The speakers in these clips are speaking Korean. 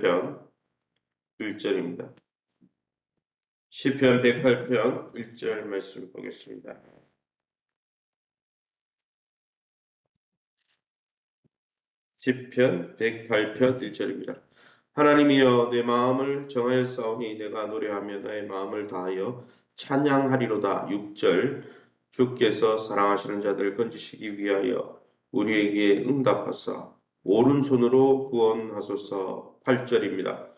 편 1절입니다. 시편 108편 1절 말씀 보겠습니다. 시편 108편 1절입니다. 하나님이여 내 마음을 정하여 싸우니 내가 노래하며 나의 마음을 다하여 찬양하리로다. 6절 주께서 사랑하시는 자들 건지시기 위하여 우리에게 응답하사 오른손으로 구원하소서. 8절입니다.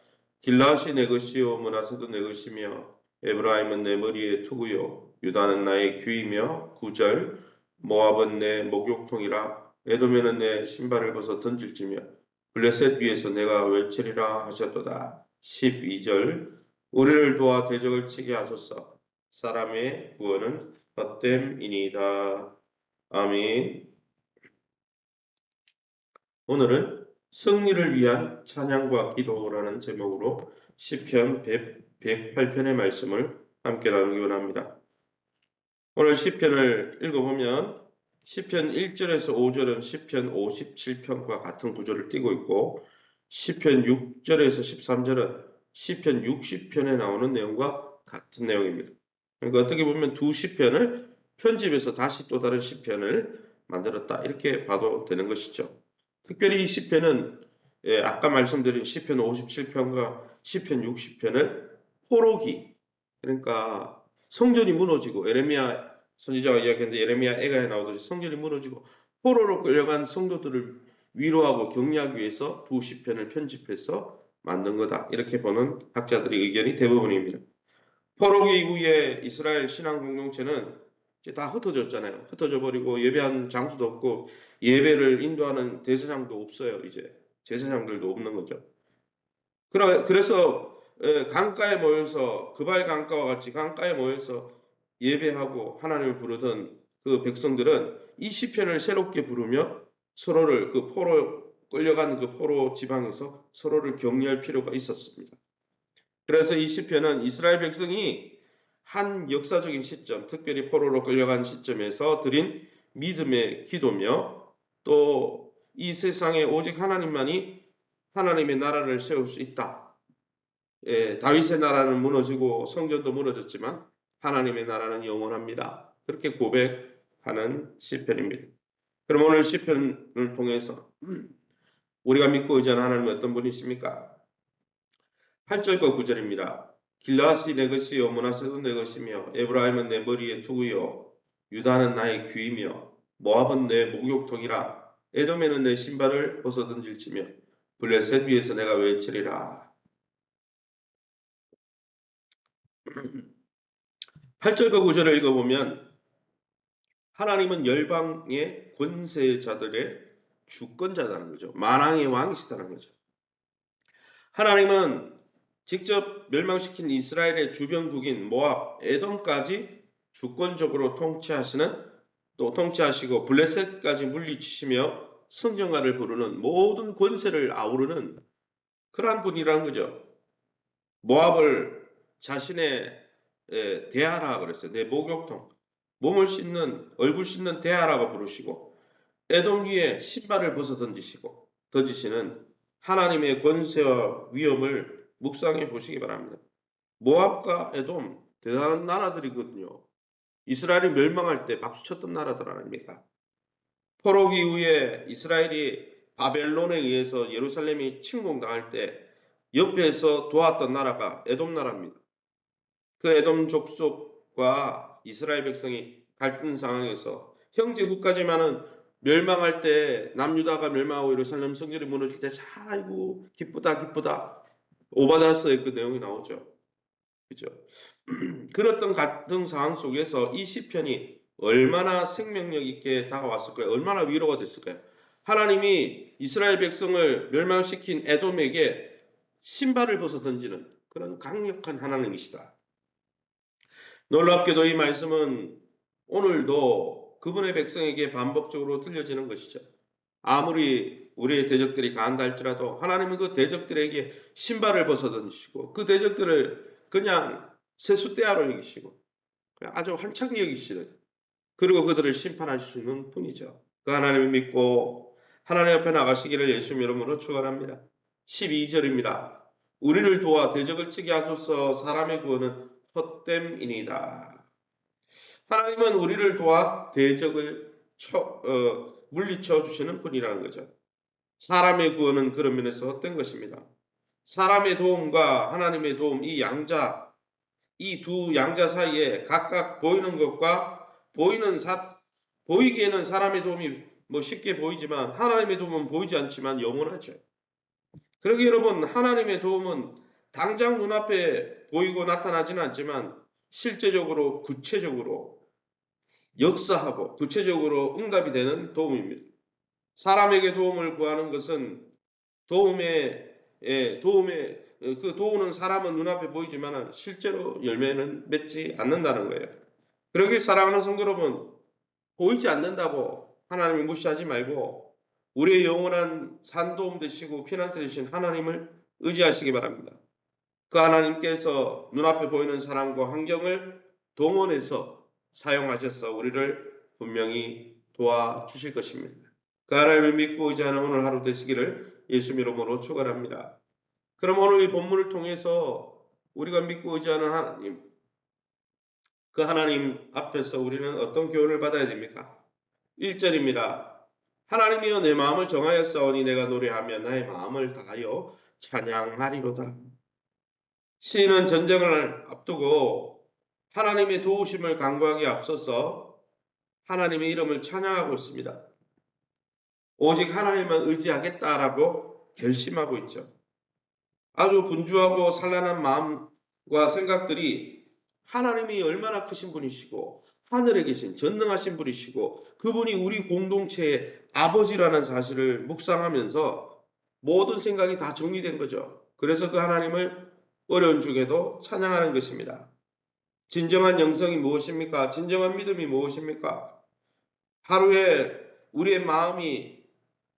길라앗이 내 것이요 므낫세도 내 것이며 에브라임은 내 머리의 투구요 유다는 나의 귀이며. 9절 모압은 내 목욕통이라 에돔에는 내 신발을 벗어 던질지며 블레셋 위에서 내가 외치리라 하셨도다. 12절 우리를 도와 대적을 치게 하소서. 사람의 구원은 헛됨이니이다. 아멘. 오늘은 승리를 위한 찬양과 기도라는 제목으로 시편 108편의 말씀을 함께 나누기 원합니다. 오늘 시편을 읽어보면 시편 1절에서 5절은 시편 57편과 같은 구조를 띠고 있고 시편 6절에서 13절은 시편 60편에 나오는 내용과 같은 내용입니다. 그러니까 어떻게 보면 두 시편을 편집해서 다시 또 다른 시편을 만들었다 이렇게 봐도 되는 것이죠. 특별히 이 시편은 아까 말씀드린 시편 57편과 시편 60편을 포로기, 그러니까 성전이 무너지고 예레미야 선지자가 이야기했는데 예레미야 애가에 나오듯이 성전이 무너지고 포로로 끌려간 성도들을 위로하고 격려하기 위해서 두 시편을 편집해서 만든 거다. 이렇게 보는 학자들의 의견이 대부분입니다. 포로기 이후에 이스라엘 신앙 공동체는 이제 다 흩어졌잖아요. 흩어져 버리고 예배하는 장소도 없고 예배를 인도하는 대제사장도 없어요. 이제 제사장들도 없는 거죠. 그래서 강가에 모여서 그발 강가와 같이 강가에 모여서 예배하고 하나님을 부르던 그 백성들은 이 시편을 새롭게 부르며 서로를 그 포로 끌려간 그 포로 지방에서 서로를 격려할 필요가 있었습니다. 그래서 이 시편은 이스라엘 백성이 한 역사적인 시점, 특별히 포로로 끌려간 시점에서 드린 믿음의 기도며 또 이 세상에 오직 하나님만이 하나님의 나라를 세울 수 있다. 다윗의 나라는 무너지고 성전도 무너졌지만 하나님의 나라는 영원합니다. 그렇게 고백하는 시편입니다. 그럼 오늘 시편을 통해서 우리가 믿고 의지하는 하나님은 어떤 분이십니까? 8절과 9절입니다. 길라앗이 내 것이요 므낫세도 내 것이며 에브라임은 내 머리의 투구요 유다는 나의 귀이며 모압은 내 목욕통이라. 에돔에는 내 신발을 벗어 던질지며 블레셋 위에서 내가 외치리라. 8절과 9절을 읽어보면 하나님은 열방의 권세자들의 주권자라는 거죠. 만왕의 왕이시다는 거죠. 하나님은 직접 멸망시킨 이스라엘의 주변국인 모압, 에돔까지 주권적으로 통치하시고 블레셋까지 물리치시며 성전가를 부르는 모든 권세를 아우르는 그러한 분이라는 거죠. 모압을 자신의 대하라 그랬어요. 내 목욕통, 몸을 씻는, 얼굴 씻는 대하라고 부르시고 에돔 위에 신발을 벗어 던지시는 하나님의 권세와 위엄을 묵상해 보시기 바랍니다. 모압과 에돔 대단한 나라들이거든요. 이스라엘이 멸망할 때 박수쳤던 나라들 아닙니까? 포로기 이후에 이스라엘이 바벨론에 의해서 예루살렘이 침공당할 때 옆에서 도왔던 나라가 에돔 나라입니다. 그 에돔 족속과 이스라엘 백성이 갈등 상황에서 형제국가지만은 멸망할 때 남유다가 멸망하고 예루살렘 성전이 무너질 때 아이고 기쁘다 오바다스의 그 내용이 나오죠. 그죠? 그랬던 갈등 상황 속에서 이 시편이 얼마나 생명력 있게 다가왔을까요? 얼마나 위로가 됐을까요? 하나님이 이스라엘 백성을 멸망시킨 에돔에게 신발을 벗어 던지는 그런 강력한 하나님이시다. 놀랍게도 이 말씀은 오늘도 그분의 백성에게 반복적으로 들려지는 것이죠. 아무리 우리의 대적들이 강한다 할지라도 하나님은 그 대적들에게 신발을 벗어 던지시고 그 대적들을 그냥 세숫대야로 여기시고 아주 한창 여기시는, 그리고 그들을 심판하시는 분이죠. 그 하나님을 믿고 하나님 앞에 나가시기를 예수님 이름으로 축원합니다. 12절입니다. 우리를 도와 대적을 치게 하소서. 사람의 구원은 헛됨이니이다. 하나님은 우리를 도와 대적을 물리쳐 주시는 분이라는 거죠. 사람의 구원은 그런 면에서 헛된 것입니다. 사람의 도움과 하나님의 도움, 이 두 양자 사이에 각각 보이는 것과 보이기에는 사람의 도움이 쉽게 보이지만 하나님의 도움은 보이지 않지만 영원하죠. 그러기 여러분, 하나님의 도움은 당장 눈앞에 보이고 나타나지는 않지만 실제적으로 구체적으로 역사하고 구체적으로 응답이 되는 도움입니다. 사람에게 도움을 구하는 것은 그 도우는 사람은 눈앞에 보이지만 실제로 열매는 맺지 않는다는 거예요. 그러기 사랑하는 성도 여러분, 보이지 않는다고 하나님을 무시하지 말고 우리의 영원한 산도움 되시고 피난처 되신 하나님을 의지하시기 바랍니다. 그 하나님께서 눈앞에 보이는 사람과 환경을 동원해서 사용하셔서 우리를 분명히 도와주실 것입니다. 그 하나님을 믿고 의지하는 오늘 하루 되시기를 예수 이름으로 축원합니다. 그럼 오늘 이 본문을 통해서 우리가 믿고 의지하는 하나님, 그 하나님 앞에서 우리는 어떤 교훈을 받아야 됩니까? 1절입니다. 하나님이여 내 마음을 정하였사오니 내가 노래하며 나의 마음을 다하여 찬양하리로다. 시인은 전쟁을 앞두고 하나님의 도우심을 간구하기에 앞서서 하나님의 이름을 찬양하고 있습니다. 오직 하나님만 의지하겠다라고 결심하고 있죠. 아주 분주하고 산란한 마음과 생각들이 하나님이 얼마나 크신 분이시고 하늘에 계신 전능하신 분이시고 그분이 우리 공동체의 아버지라는 사실을 묵상하면서 모든 생각이 다 정리된 거죠. 그래서 그 하나님을 어려운 중에도 찬양하는 것입니다. 진정한 영성이 무엇입니까? 진정한 믿음이 무엇입니까? 하루에 우리의 마음이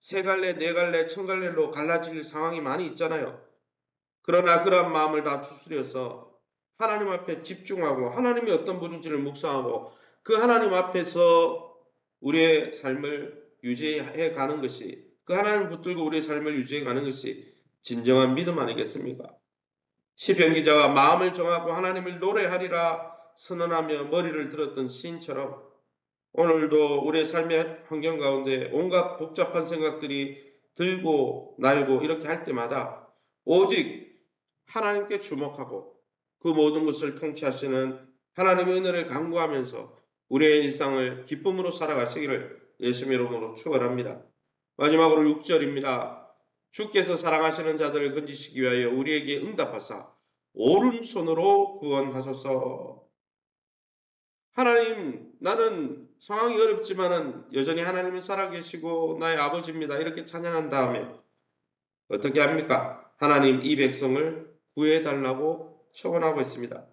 세 갈래, 네 갈래, 천 갈래로 갈라질 상황이 많이 있잖아요. 그러나 그러한 마음을 다 추스려서 하나님 앞에 집중하고 하나님이 어떤 분인지를 묵상하고 그 하나님 앞에서 우리의 삶을 유지해 가는 것이, 그 하나님을 붙들고 우리의 삶을 유지해 가는 것이 진정한 믿음 아니겠습니까? 시편 기자가 마음을 정하고 하나님을 노래하리라 선언하며 머리를 들었던 시인처럼 오늘도 우리의 삶의 환경 가운데 온갖 복잡한 생각들이 들고 날고 이렇게 할 때마다 오직 하나님께 주목하고 그 모든 것을 통치하시는 하나님의 은혜를 간구하면서 우리의 일상을 기쁨으로 살아가시기를 예수님 이름으로 축원합니다. 마지막으로 6절입니다. 주께서 사랑하시는 자들을 건지시기 위하여 우리에게 응답하사 오른손으로 구원하소서. 하나님, 나는 상황이 어렵지만은 여전히 하나님은 살아계시고 나의 아버지입니다. 이렇게 찬양한 다음에 어떻게 합니까? 하나님 이 백성을 구해달라고 청원하고 있습니다.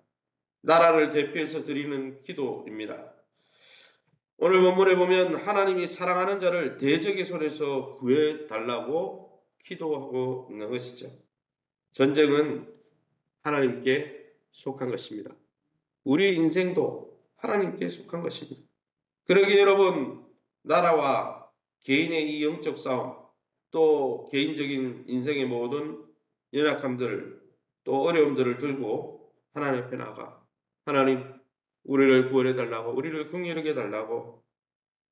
나라를 대표해서 드리는 기도입니다. 오늘 본문에 보면 하나님이 사랑하는 자를 대적의 손에서 구해달라고 기도하고 있는 것이죠. 전쟁은 하나님께 속한 것입니다. 우리 인생도 하나님께 속한 것입니다. 그러기에 여러분, 나라와 개인의 이 영적 싸움, 또 개인적인 인생의 모든 연약함들, 또 어려움들을 들고 하나님 앞에 나가 하나님 우리를 구원해 달라고, 우리를 긍휼하게 해달라고,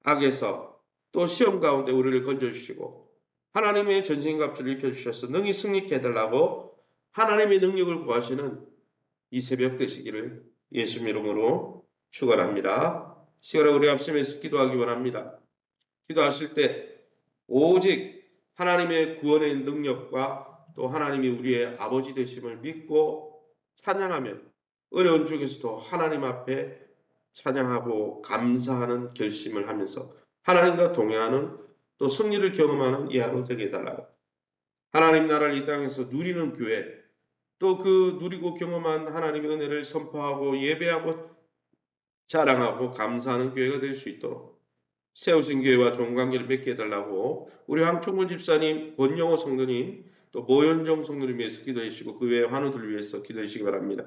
악에서 또 시험 가운데 우리를 건져주시고 하나님의 전신갑주를 입혀주셔서 능히 승리케 해달라고 하나님의 능력을 구하시는 이 새벽 되시기를 예수 이름으로 축원합니다. 시간에 우리 합심해서 기도하기 원합니다. 기도하실 때 오직 하나님의 구원의 능력과 또 하나님이 우리의 아버지 되심을 믿고 찬양하며 어려운 중에서도 하나님 앞에 찬양하고 감사하는 결심을 하면서 하나님과 동행하는 또 승리를 경험하는 이 하루 되게 해달라고, 하나님 나라를 이 땅에서 누리는 교회, 또 그 누리고 경험한 하나님의 은혜를 선포하고 예배하고 자랑하고 감사하는 교회가 될 수 있도록 세우신 교회와 좋은 관계를 맺게 해달라고 우리 황충문 집사님, 권영호 성도님, 또 모현정 성도님 위해서 기도해 주시고 그 외의 환우들 위해서 기도해 주시기 바랍니다.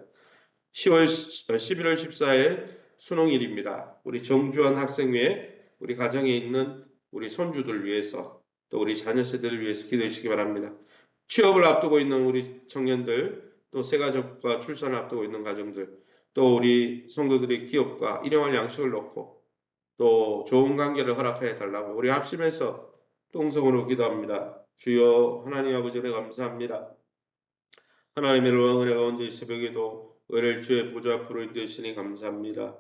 11월 14일 수능일입니다. 우리 정주환 학생 외에 우리 가정에 있는 우리 손주들 위해서 또 우리 자녀 세대를 위해서 기도해 주시기 바랍니다. 취업을 앞두고 있는 우리 청년들, 또 새가족과 출산을 앞두고 있는 가정들, 또 우리 성도들의 기업과 일용할 양식을 놓고 또 좋은 관계를 허락해 달라고 우리 합심해서 통성으로 기도합니다. 주여 하나님 아버지 은혜 감사합니다. 하나님의 은혜 가운데 이 새벽에도 은혜를 주의 보좌 앞으로 인도하시니 감사합니다.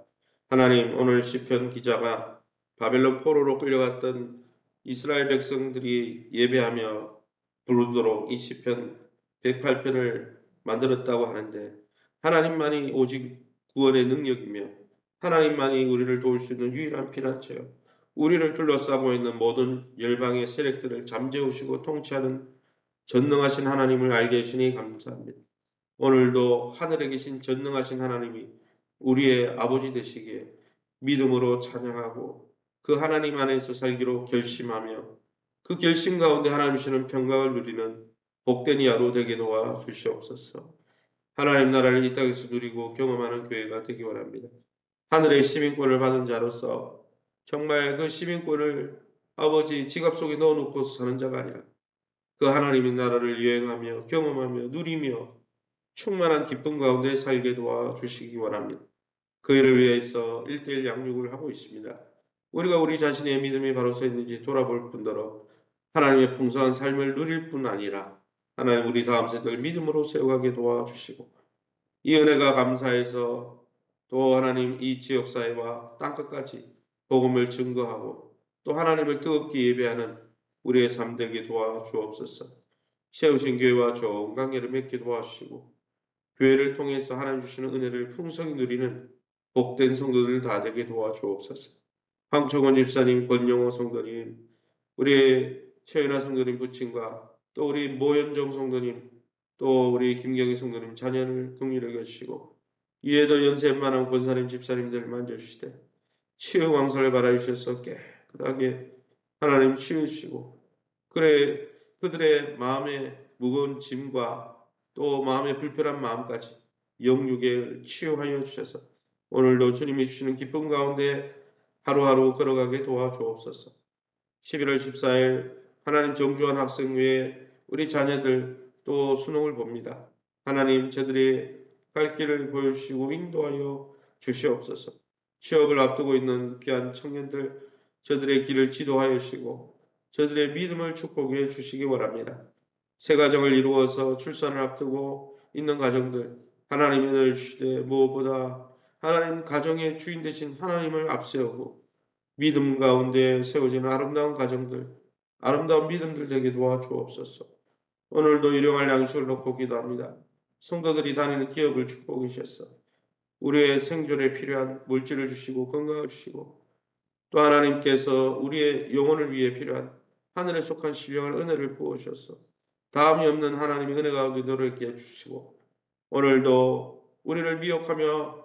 하나님 오늘 시편 기자가 바벨론 포로로 끌려갔던 이스라엘 백성들이 예배하며 부르도록 이 시편 108편을 만들었다고 하는데 하나님만이 오직 구원의 능력이며 하나님만이 우리를 도울 수 있는 유일한 피난처요. 우리를 둘러싸고 있는 모든 열방의 세력들을 잠재우시고 통치하는 전능하신 하나님을 알게 해주시니 감사합니다. 오늘도 하늘에 계신 전능하신 하나님이 우리의 아버지 되시기에 믿음으로 찬양하고 그 하나님 안에서 살기로 결심하며 그 결심 가운데 하나님 주시는 평강을 누리는 복된 이하로 되게 도와 주시옵소서. 하나님 나라를 이 땅에서 누리고 경험하는 교회가 되기 원합니다. 하늘의 시민권을 받은 자로서 정말 그 시민권을 아버지 지갑 속에 넣어놓고 사는 자가 아니라 그 하나님의 나라를 여행하며 경험하며 누리며 충만한 기쁨 가운데 살게 도와주시기 원합니다. 그 일을 위해서 1:1 양육을 하고 있습니다. 우리가 우리 자신의 믿음이 바로 서 있는지 돌아볼 뿐더러 하나님의 풍성한 삶을 누릴 뿐 아니라 하나님 우리 다음 세대를 믿음으로 세워가게 도와주시고 이 은혜가 감사해서 또 하나님 이 지역사회와 땅끝까지 복음을 증거하고 또 하나님을 뜨겁게 예배하는 우리의 삶 되게 도와주옵소서. 세우신 교회와 좋은 관계를 맺게 도와주시고 교회를 통해서 하나님 주시는 은혜를 풍성히 누리는 복된 성도들 다 되게 도와주옵소서. 황초건 집사님, 권영호 성도님, 우리 최연아 성도님 부친과 또 우리 모현정 성도님, 또 우리 김경희 성도님 자녀를 긍휼히 여기시고 이에도 연세 많은 권사님 집사님들 만져주시되 치유 광설을 바라주셔서 깨끗하게 하나님 치유시고 그래 그들의 마음에 무거운 짐과 또 마음의 불편한 마음까지 영육에 치유하여 주셔서 오늘도 주님이 주시는 기쁨 가운데 하루하루 걸어가게 도와주옵소서. 11월 14일 하나님 정주환 학생 외에 우리 자녀들 또 수능을 봅니다. 하나님 저들의 갈 길을 보여주시고 인도하여 주시옵소서. 취업을 앞두고 있는 귀한 청년들 저들의 길을 지도하여 주시고 저들의 믿음을 축복해 주시기 바랍니다. 새 가정을 이루어서 출산을 앞두고 있는 가정들 하나님의 은혜를 주시되 무엇보다 하나님 가정의 주인 되신 하나님을 앞세우고 믿음 가운데 세워지는 아름다운 가정들 아름다운 믿음들 되게 도와주옵소서. 오늘도 일용할 양식을 놓고 기도합니다. 성도들이 다니는 기업을 축복해 주셔서 우리의 생존에 필요한 물질을 주시고 건강을 주시고 또 하나님께서 우리의 영혼을 위해 필요한 하늘에 속한 신령한 은혜를 부어주셔서 다음이 없는 하나님의 은혜 가운데 노력게 해주시고 오늘도 우리를 미혹하며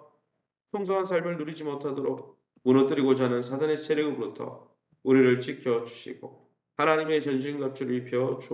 풍성한 삶을 누리지 못하도록 무너뜨리고자 하는 사단의 세력으로부터 우리를 지켜주시고 하나님의 전신갑주를 입혀